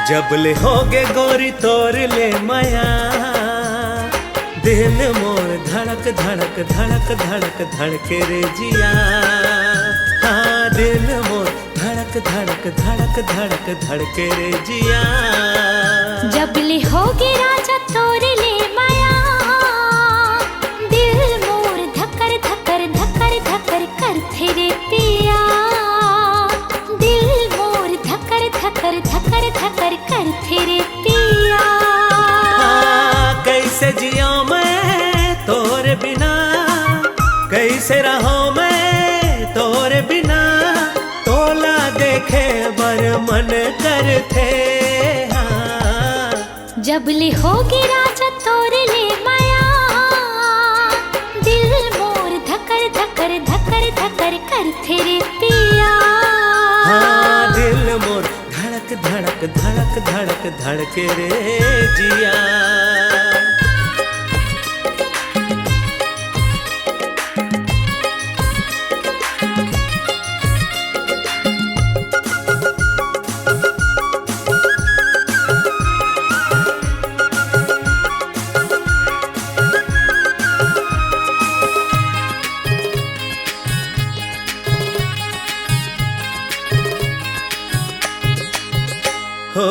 जबले होगे गोरी तोर ले माया, दिल मोर धड़क धड़क धड़क धड़क धड़के रे जिया। हाँ दिल मोर धड़क धड़क धड़क धड़क धड़के रे जिया। जबले होगे राजा तोर ले माया, दिल मोर धकर धकर धकर धकर करथे रे पिया। दिल मोर धकर धकर धकर धकर करथे रे पिया। कैसे जिया मैं तोरे बिना, कैसे रहो मैं तोरे बिना, तोला देखे बर मन करथे। हाँ जबले होगे राजा तोरे ले माया, दिल मोर धकर धकर धकर धकर करथे रे पिया। हाँ दिल मोर धड़क धड़क धड़क धड़क धड़के रे जिया। हो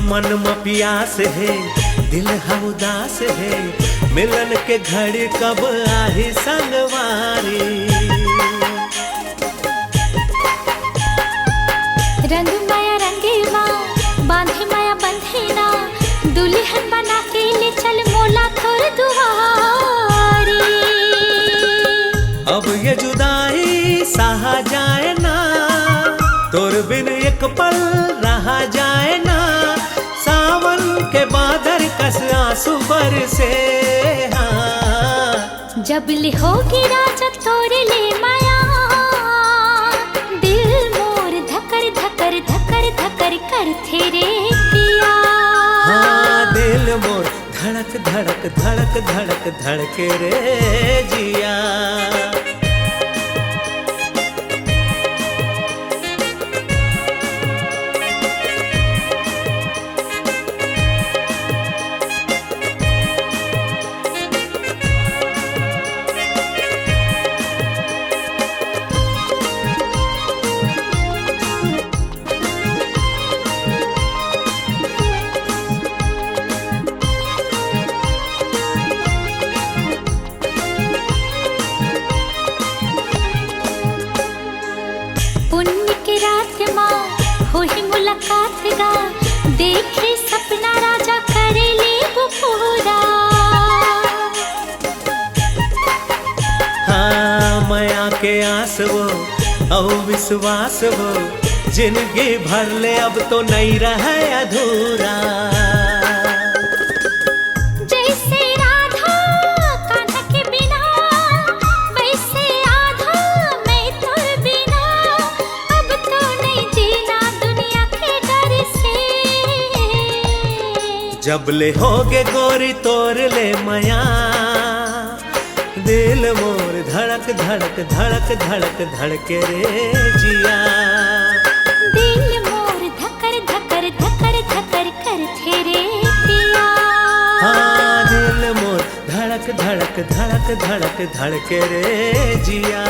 मन में प्यास है, दिल है उदास है, मिलन के घड़ी कब आही संगवारी। रंग माया रंगेवा, बांधे माया बंधेना, दुल्हन बना के ले चल मोला तोर दुआरी। अब ये जुदाई सहा जाए ना, तोर बिन एक पल रहा जाए ना। सावन के बादल कस आंसू बरसे। हाँ जबले होगी राजा तोरे ले माया, दिल मोर धकर धकर धकर धकर करथे रे पिया। हाँ दिल मोर धड़क धड़क धड़क धड़क धड़के रे जिया। पुण्य के रात माँ होही मुलाकात गा, देखे सपना राजा करे ले वो पूरा। हाँ माया के आस वो और विश्वास वो, जिंदगी भर ले अब तो नहीं रहे अधूरा। जैसे राधा कान्हा के बिना, वैसे आधा मैं तोर बिना। अब तो नहीं जीना दुनिया के डर से। जबले होगे गोरी तोर ले माया, दिल मोर धड़क धड़क धड़क धड़क धड़के रे जिया। दिल मोर धकर धकर धकर धकर करथे रे पिया। हाँ दिल मोर धड़क धड़क धड़क धड़क धड़के रे जिया।